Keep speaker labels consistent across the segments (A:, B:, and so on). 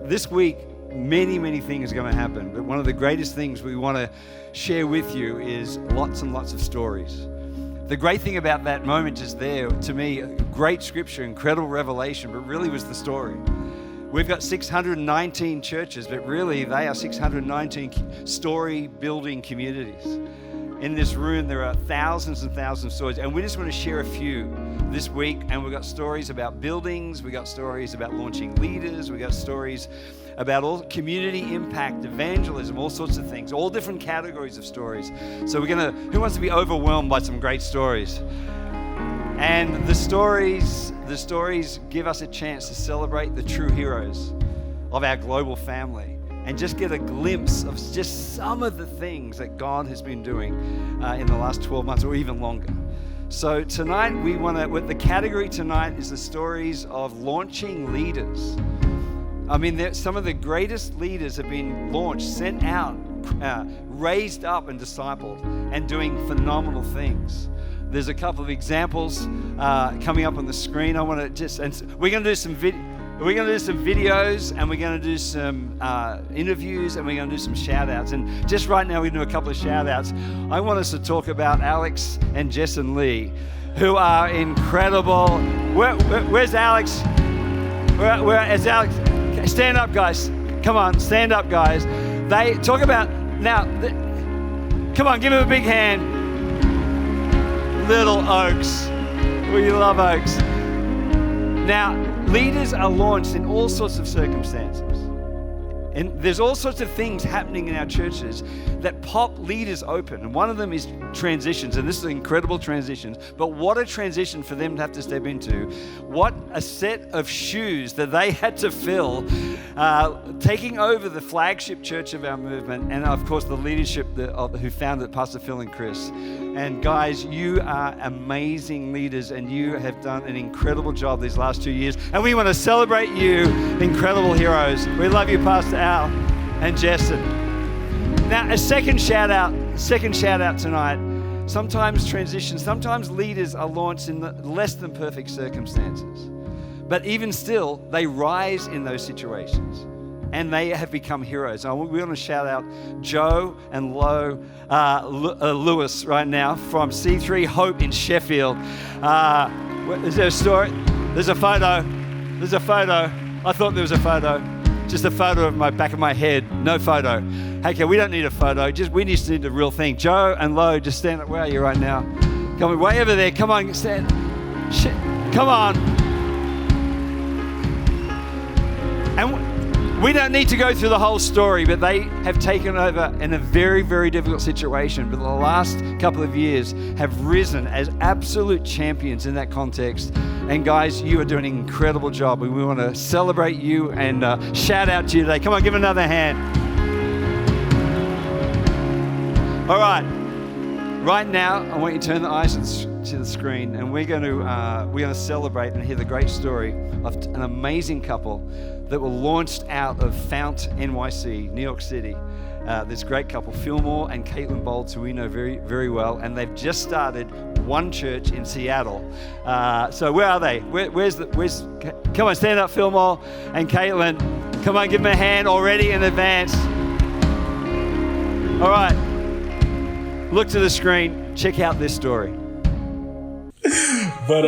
A: this week, many things are going to happen, but one of the greatest things we want to share with you is lots and lots of stories. The great thing about that moment just there, to me, great scripture, incredible revelation, but really was the story. We've got 619 churches, but really they are 619 story-building communities. In this room, there are thousands and thousands of stories, and we just want to share a few this week. And we've got stories about buildings, we've got stories about launching leaders, we've got stories about all community impact, evangelism, all sorts of things, all different categories of stories. So who wants to be overwhelmed by some great stories? And the stories give us a chance to celebrate the true heroes of our global family and just get a glimpse of just some of the things that God has been doing in the last 12 months or even longer. So tonight, the category tonight is the stories of launching leaders. I mean, some of the greatest leaders have been launched, sent out, raised up and discipled and doing phenomenal things. There's a couple of examples coming up on the screen. We're going to do some videos, and we're going to do some interviews, and we're going to do some shout outs. And just right now, we're going to do a couple of shout outs. I want us to talk about Alex and Jess and Lee, who are incredible. Where's Alex? Where's Alex? Stand up, guys. Come on, stand up, guys. They talk about, come on, give them a big hand. Little Oaks. We love Oaks. Now, leaders are launched in all sorts of circumstances. And there's all sorts of things happening in our churches that pop leaders open. And one of them is transitions. And this is incredible transitions. But what a transition for them to have to step into. What a set of shoes that they had to fill, taking over the flagship church of our movement. And of course, the leadership who founded it, Pastor Phil and Chris. And guys, you are amazing leaders, and you have done an incredible job these last 2 years. And we want to celebrate you, incredible heroes. We love you, Pastor Al and Jessen. Now, a second shout out tonight. Sometimes leaders are launched in less than perfect circumstances. But even still, they rise in those situations. And they have become heroes. We want to shout out Joe and Lewis right now from C3 Hope in Sheffield. Is there a story? There's a photo. I thought there was a photo. Just a photo of my back of my head. No photo. Okay, we don't need a photo. We just need the real thing. Joe and Lo, just stand up. Where are you right now? Come on, way over there. Come on, stand. Come on. And we don't need to go through the whole story, but they have taken over in a very, very difficult situation. But the last couple of years have risen as absolute champions in that context. And guys, you are doing an incredible job. We want to celebrate you and shout out to you today. Come on, give another hand. All right. Right now, I want you to turn the eyes to the screen, and we're going to celebrate and hear the great story of an amazing couple that were launched out of Fount NYC, New York City. This great couple, Filmore and Caitlin Bouldes, who we know very, very well, and they've just started one church in Seattle. So where are they? Come on, stand up, Filmore and Caitlin. Come on, give them a hand already in advance. All right, look to the screen. Check out this story.
B: But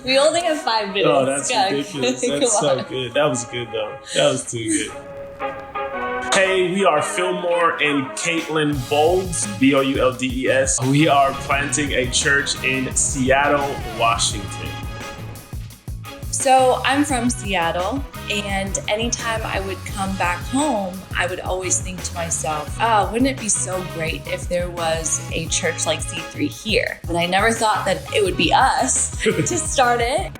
C: we only have 5 minutes.
B: Oh, that's ridiculous. That's so good. That was good though. That was too good. Hey, we are Filmore and Caitlin Bouldes, Bouldes. We are planting a church in Seattle, Washington.
C: So I'm from Seattle, and anytime I would come back home, I would always think to myself, wouldn't it be so great if there was a church like C3 here? And I never thought that it would be us to start it.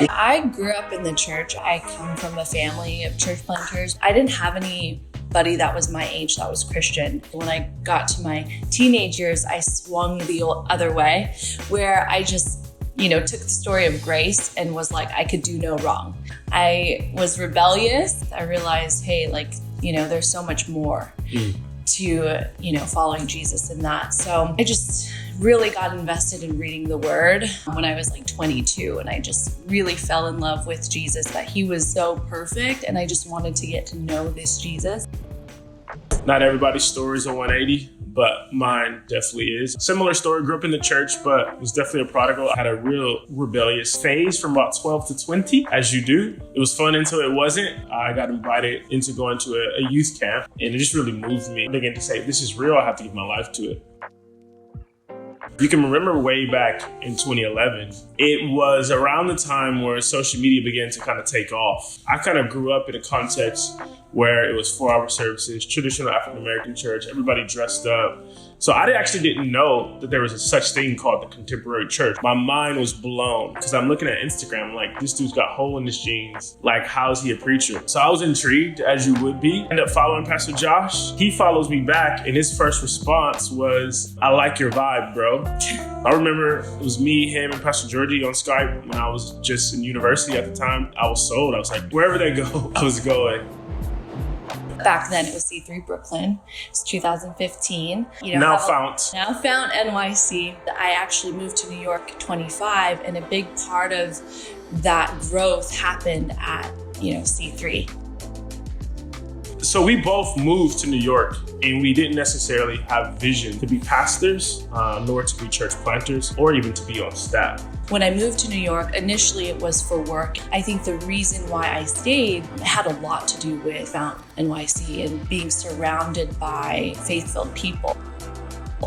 C: I grew up in the church. I come from a family of church planters. I didn't have anybody that was my age that was Christian. When I got to my teenage years, I swung the other way, where I just took the story of grace and was like, I could do no wrong. I was rebellious. I realized, hey, there's so much more. to, following Jesus in that. So I just really got invested in reading the Word when I was like 22, and I just really fell in love with Jesus, that he was so perfect, and I just wanted to get to know this Jesus.
B: Not everybody's story is a 180, but mine definitely is. Similar story, grew up in the church, but was definitely a prodigal. I had a real rebellious phase from about 12 to 20, as you do. It was fun until it wasn't. I got invited into going to a youth camp, and it just really moved me. I began to say, if this is real, I have to give my life to it. You can remember way back in 2011, it was around the time where social media began to kind of take off. I kind of grew up in a context where it was 4-hour services, traditional African-American church, everybody dressed up. So I actually didn't know that there was a such thing called the contemporary church. My mind was blown because I'm looking at Instagram, like, this dude's got a hole in his jeans. Like, how is he a preacher? So I was intrigued, as you would be. Ended up following Pastor Josh. He follows me back, and his first response was, I like your vibe, bro. I remember it was me, him, and Pastor Georgie on Skype when I was just in university at the time. I was sold. I was like, wherever they go, I was going.
C: Back then it was C3 Brooklyn. It was 2015.
B: Now Fount
C: NYC. I actually moved to New York 25, and a big part of that growth happened at, C3.
B: So we both moved to New York, and we didn't necessarily have vision to be pastors, nor to be church planters, or even to be on staff.
C: When I moved to New York, initially it was for work. I think the reason why I stayed had a lot to do with Fount NYC and being surrounded by faith-filled people.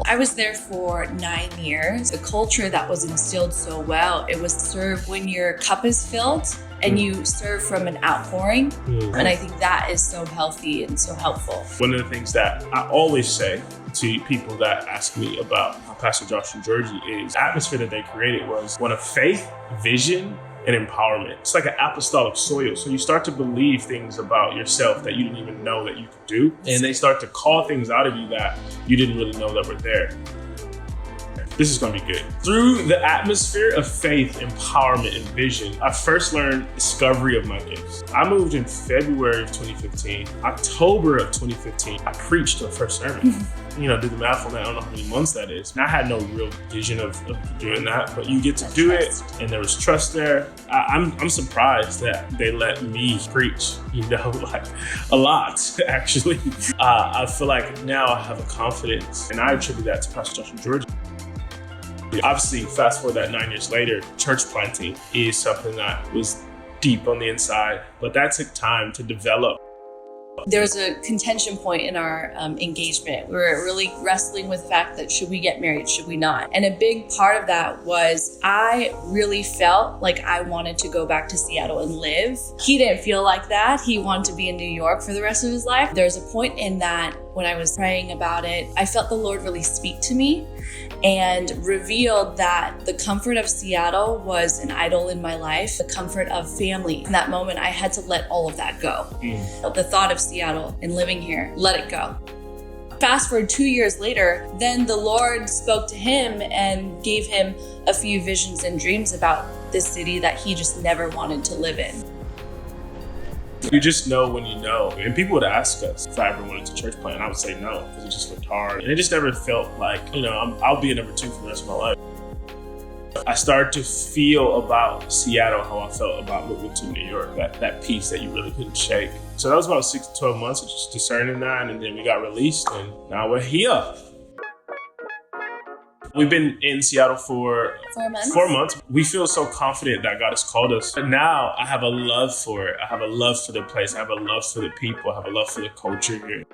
C: I was there for 9 years. The culture that was instilled so well, it was served when your cup is filled and you serve from an outpouring. And I think that is so healthy and so helpful.
B: One of the things that I always say to people that ask me about Pastor Josh and Georgie is the atmosphere that they created was one of faith, vision, and empowerment. It's like an apostolic soil. So you start to believe things about yourself that you didn't even know that you could do. And they start to call things out of you that you didn't really know that were there. This is gonna be good. Through the atmosphere of faith, empowerment, and vision, I first learned discovery of my gifts. I moved in February of 2015. October of 2015, I preached the first sermon. Do the math on that. I don't know how many months that is. And I had no real vision of doing that, but you get to do it, and there was trust there. I'm surprised that they let me preach, like a lot, actually. I feel like now I have a confidence, and I attribute that to Pastor Josh and Georgie. Obviously, fast forward that 9 years later, church planting is something that was deep on the inside, but that took time to develop.
C: There was a contention point in our engagement. We were really wrestling with the fact that should we get married, should we not? And a big part of that was I really felt like I wanted to go back to Seattle and live. He didn't feel like that. He wanted to be in New York for the rest of his life. There's a point in that when I was praying about it, I felt the Lord really speak to me and revealed that the comfort of Seattle was an idol in my life, the comfort of family. In that moment, I had to let all of that go. The thought of Seattle and living here, let it go. Fast forward 2 years later, then the Lord spoke to him and gave him a few visions and dreams about this city that he just never wanted to live in.
B: You just know when you know. And people would ask us if I ever wanted to church plant, and I would say no, because it just looked hard. And it just never felt like, I'll be a number 2 for the rest of my life. I started to feel about Seattle how I felt about moving to New York, that peace that you really couldn't shake. So that was about 6 to 12 months of just discerning that, and then we got released, and now we're here. We've been in Seattle for 4 months. We feel so confident that God has called us. But now I have a love for it. I have a love for the place. I have a love for the people. I have a love for the culture here.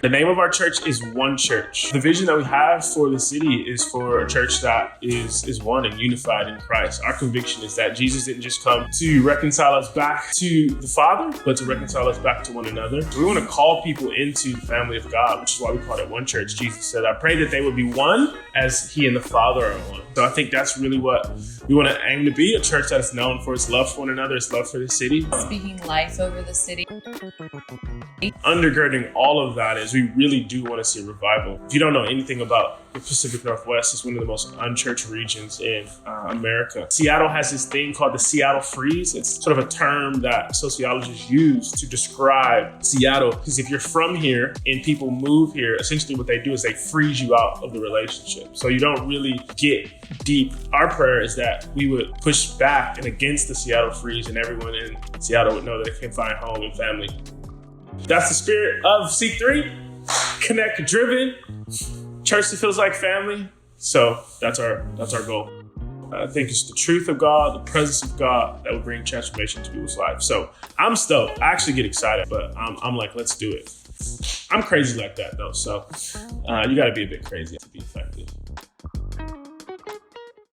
B: The name of our church is One Church. The vision that we have for the city is for a church that is one and unified in Christ. Our conviction is that Jesus didn't just come to reconcile us back to the Father, but to reconcile us back to one another. We want to call people into the family of God, which is why we call it One Church. Jesus said, I pray that they would be one as he and the Father are one. So I think that's really what we want to aim to be, a church that is known for its love for one another, its love for the city.
C: Speaking life over the city.
B: Undergirding all of that is we really do want to see a revival. If you don't know anything about the Pacific Northwest is one of the most unchurched regions in America. Seattle has this thing called the Seattle Freeze. It's sort of a term that sociologists use to describe Seattle, because if you're from here and people move here, essentially what they do is they freeze you out of the relationship. So you don't really get deep. Our prayer is that we would push back and against the Seattle Freeze, and everyone in Seattle would know that they can find home and family. That's the spirit of C3, connect driven, church that feels like family. So that's our goal. I think it's the truth of God, the presence of God that will bring transformation to people's lives. So I'm stoked. I actually get excited, but I'm like, let's do it. I'm crazy like that though. So you got to be a bit crazy to be effective.